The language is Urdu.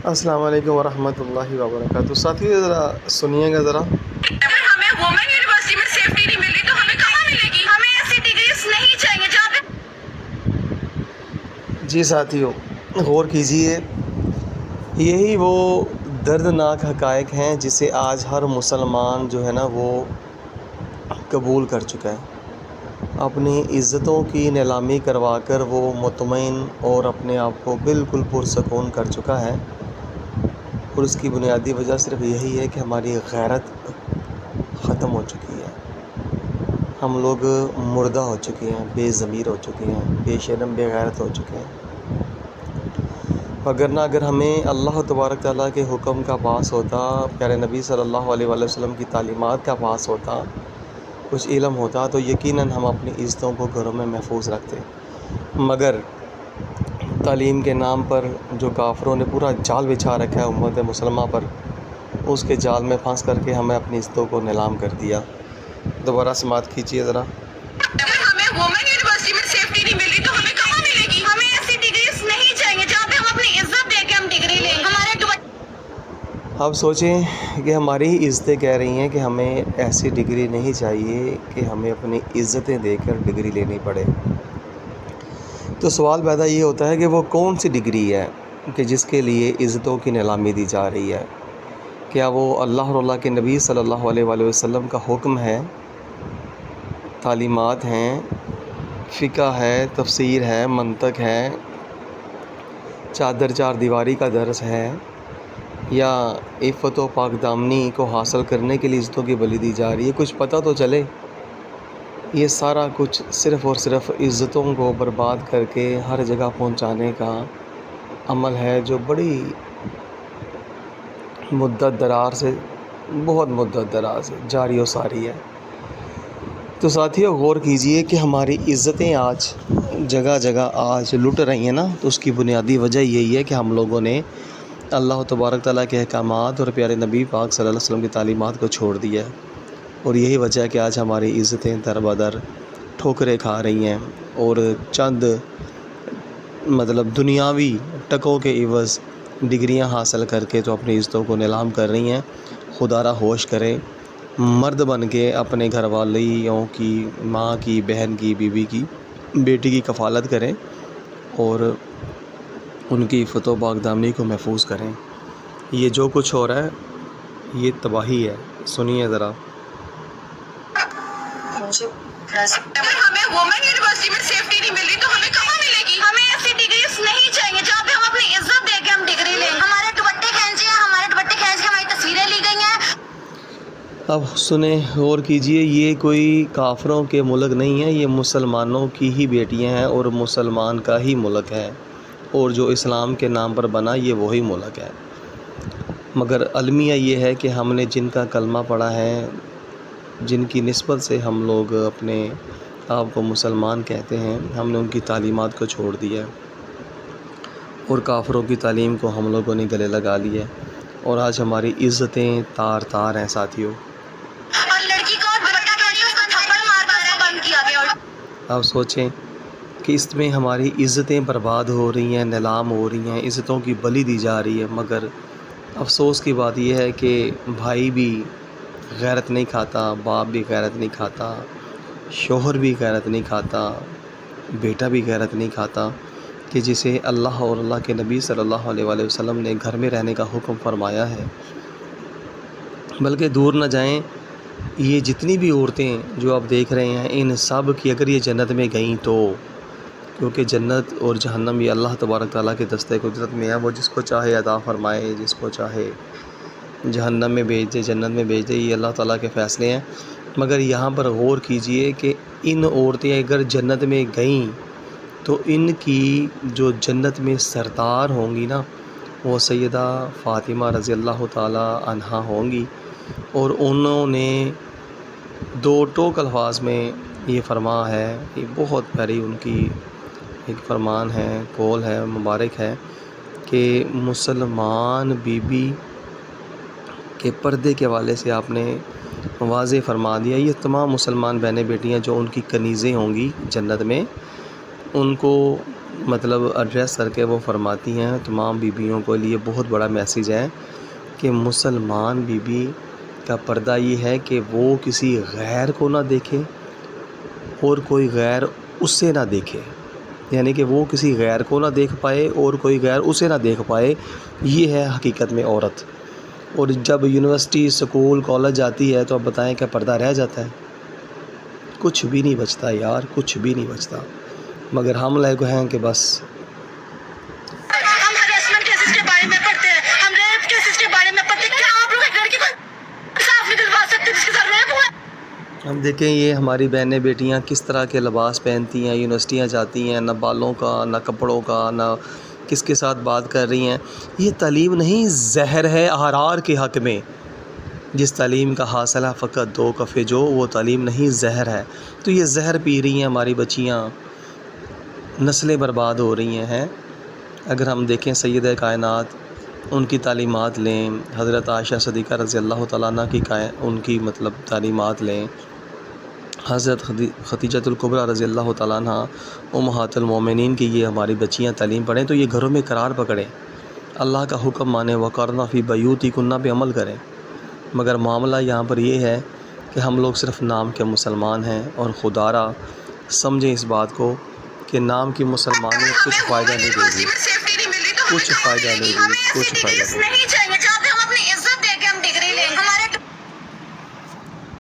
السلام علیکم ورحمۃ اللہ وبرکاتہ۔ ساتھیو ذرا سنیے گا ذرا۔ اگر ہمیں وومن یونیورسٹی میں سیفٹی نہیں ملی تو ہمیں کہاں ملے گی؟ ہمیں ایسی ڈگریز نہیں چاہیے جہاں پہ جی ساتھیو غور کیجیے، یہی وہ دردناک حقائق ہیں جسے آج ہر مسلمان جو ہے نا وہ قبول کر چکا ہے۔ اپنی عزتوں کی نیلامی کروا کر وہ مطمئن اور اپنے آپ کو بالکل پرسکون کر چکا ہے، اور اس کی بنیادی وجہ صرف یہی ہے کہ ہماری غیرت ختم ہو چکی ہے۔ ہم لوگ مردہ ہو چکے ہیں، بے ضمیر ہو چکے ہیں، بے شرم بے غیرت ہو چکے ہیں۔ وگرنہ اگر ہمیں اللہ تبارک تعالیٰ کے حکم کا پاس ہوتا، پیارے نبی صلی اللہ علیہ وآلہ وسلم کی تعلیمات کا پاس ہوتا، کچھ علم ہوتا، تو یقیناً ہم اپنی عزتوں کو گھروں میں محفوظ رکھتے۔ مگر تعلیم کے نام پر جو کافروں نے پورا جال بچھا رکھا ہے امت مسلمہ پر، اس کے جال میں پھنس کر کے ہمیں اپنی عزتوں کو نیلام کر دیا۔ دوبارہ سماعت کیجیے ذرا۔ اگر ہمیں وومن یونیورسٹی میں سیفٹی نہیں ملی تو ہمیں کہاں ملے گی؟ ہمیں ایسی ڈگریز نہیں چاہیے جہاں پہ ہم اپنی عزت دے کے ہم ڈگری لیں۔ اب سوچیں کہ ہماری عزتیں کہہ رہی ہیں کہ ہمیں ایسی ڈگری نہیں چاہیے کہ ہمیں اپنی عزتیں دے کر ڈگری لینی پڑے۔ تو سوال پیدا یہ ہوتا ہے کہ وہ کون سی ڈگری ہے کہ جس کے لیے عزتوں کی نیلامی دی جا رہی ہے؟ کیا وہ اللہ اور اللہ کے نبی صلی اللہ علیہ وآلہ وسلم کا حکم ہے، تعلیمات ہیں، فقہ ہے، تفسیر ہے، منطق ہے، چادر چار دیواری کا درس ہے، یا عفت و پاک دامنی کو حاصل کرنے کے لیے عزتوں کی بلی دی جا رہی ہے؟ کچھ پتہ تو چلے۔ یہ سارا کچھ صرف اور صرف عزتوں کو برباد کر کے ہر جگہ پہنچانے کا عمل ہے، جو بڑی مدت دراز سے، بہت مدت دراز سے جاری و ساری ہے۔ تو ساتھیو غور کیجئے کہ ہماری عزتیں آج جگہ جگہ آج لٹ رہی ہیں نا، تو اس کی بنیادی وجہ یہی ہے کہ ہم لوگوں نے اللہ تبارک تعالیٰ کے احکامات اور پیارے نبی پاک صلی اللہ علیہ وسلم کی تعلیمات کو چھوڑ دیا ہے، اور یہی وجہ ہے کہ آج ہماری عزتیں در بدر ٹھوکریں کھا رہی ہیں، اور چند دنیاوی ٹکوں کے عوض ڈگریاں حاصل کر کے تو اپنی عزتوں کو نیلام کر رہی ہیں۔ خدا را ہوش کرے، مرد بن کے اپنے گھر والیوں کی، ماں کی، بہن کی، بیوی کی، بیٹی کی کفالت کریں اور ان کی عفت و پاک دامنی کو محفوظ کریں۔ یہ جو کچھ ہو رہا ہے یہ تباہی ہے۔ سنیے ذرا۔ اگر ہمیں وومن یونیورسٹی میں سیفٹی نہیں ملی تو ہمیں کہاں ملے گی؟ ہمیں ایسی ڈگریز نہیں چاہیے جہاں پہ ہم اپنی عزت دے کے ہم ڈگری لیں۔ ہمارے دوپٹے کھینچے ہیں، ہمارے دوپٹے کھینچ کے ہماری تصویریں لی گئی ہیں۔ اب سنیں، غور کیجئے، یہ کوئی کافروں کے ملک نہیں ہے، یہ مسلمانوں کی ہی بیٹیاں ہیں اور مسلمان کا ہی ملک ہے، اور جو اسلام کے نام پر بنا یہ وہی ملک ہے۔ مگر المیہ یہ ہے کہ ہم نے جن کا کلمہ پڑھا ہے، جن کی نسبت سے ہم لوگ اپنے آپ کو مسلمان کہتے ہیں، ہم نے ان کی تعلیمات کو چھوڑ دیا ہے، اور کافروں کی تعلیم کو ہم لوگوں نے گلے لگا لیا ہے، اور آج ہماری عزتیں تار تار ہیں ساتھیوں۔ اور لڑکی کو دوپٹہ پہنی اس کا تھپڑ مار مار بند کیا گیا۔ آپ سوچیں کہ اس میں ہماری عزتیں برباد ہو رہی ہیں، نیلام ہو رہی ہیں، عزتوں کی بلی دی جا رہی ہے، مگر افسوس کی بات یہ ہے کہ بھائی بھی غیرت نہیں کھاتا، باپ بھی غیرت نہیں کھاتا، شوہر بھی غیرت نہیں کھاتا، بیٹا بھی غیرت نہیں کھاتا، کہ جسے اللہ اور اللہ کے نبی صلی اللہ علیہ وآلہ وسلم نے گھر میں رہنے کا حکم فرمایا ہے۔ بلکہ دور نہ جائیں، یہ جتنی بھی عورتیں جو آپ دیکھ رہے ہیں، ان سب کی اگر یہ جنت میں گئیں تو، کیونکہ جنت اور جہنم یہ اللہ تبارک تعالیٰ کے دستے قدرت میں ہے، وہ جس کو چاہے عطا فرمائے، جس کو چاہے جہنم میں بھیج دے، جنت میں بھیج دے، یہ اللہ تعالیٰ کے فیصلے ہیں۔ مگر یہاں پر غور کیجئے کہ ان عورتیں اگر جنت میں گئیں تو ان کی جو جنت میں سردار ہوں گی نا، وہ سیدہ فاطمہ رضی اللہ تعالیٰ عنہا ہوں گی، اور انہوں نے دو ٹوک الفاظ میں یہ فرما ہے، یہ بہت پیاری ان کی ایک فرمان ہے، قول ہے، مبارک ہے، کہ مسلمان بی بی کے پردے کے حوالے سے آپ نے واضح فرما دیا۔ یہ تمام مسلمان بہنیں بیٹیاں جو ان کی کنیزیں ہوں گی جنت میں، ان کو مطلب ایڈریس کر کے وہ فرماتی ہیں تمام بیویوں کو لیے بہت بڑا میسیج ہے کہ مسلمان بیوی کا پردہ یہ ہے کہ وہ کسی غیر کو نہ دیکھے اور کوئی غیر اس سے نہ دیکھے، یعنی کہ وہ کسی غیر کو نہ دیکھ پائے اور کوئی غیر اسے نہ دیکھ پائے. یہ ہے حقیقت میں عورت. اور جب یونیورسٹی اسکول کالج جاتی ہے تو اب بتائیں کہ پردہ رہ جاتا ہے؟ کچھ بھی نہیں بچتا یار، کچھ بھی نہیں بچتا. مگر ہم لوگ ہیں کہ بس ہم ہراسمنٹ کیسز کے بارے میں پڑھتے ہیں، ہم ریپ کیسز کے بارے میں پڑھتے ہیں. کیا آپ لوگ ایک لڑکی کو صاف نکلوا سکتے جس کے ساتھ ریپ ہوا ہے؟ ہم دیکھیں یہ ہماری بہنیں بیٹیاں کس طرح کے لباس پہنتی ہیں، یونیورسٹیاں جاتی ہیں، نہ بالوں کا نہ کپڑوں کا نہ کس کے ساتھ بات کر رہی ہیں. یہ تعلیم نہیں، زہر ہے احرار کے حق میں. جس تعلیم کا حاصلہ فقط 2 کفے جو، وہ تعلیم نہیں، زہر ہے. تو یہ زہر پی رہی ہیں ہماری بچیاں، نسلیں برباد ہو رہی ہیں. اگر ہم دیکھیں سیدہ کائنات ان کی تعلیمات لیں، حضرت عائشہ صدیقہ رضی اللہ تعالیٰ عنہ کی ان کی مطلب تعلیمات لیں، حضرت خدیجہ الکبریٰ رضی اللہ تعالیٰ عنہ امہات المومنین کی یہ ہماری بچیاں تعلیم پڑھیں تو یہ گھروں میں قرار پکڑیں، اللہ کا حکم مانیں، وقرن فی بیوتکن پہ عمل کریں. مگر معاملہ یہاں پر یہ ہے کہ ہم لوگ صرف نام کے مسلمان ہیں، اور خدا را سمجھیں اس بات کو کہ نام کی مسلمانی کچھ فائدہ نہیں دے گی، کچھ فائدہ نہیں دے گی، کچھ فائدہ نہیں. نہیں چاہیے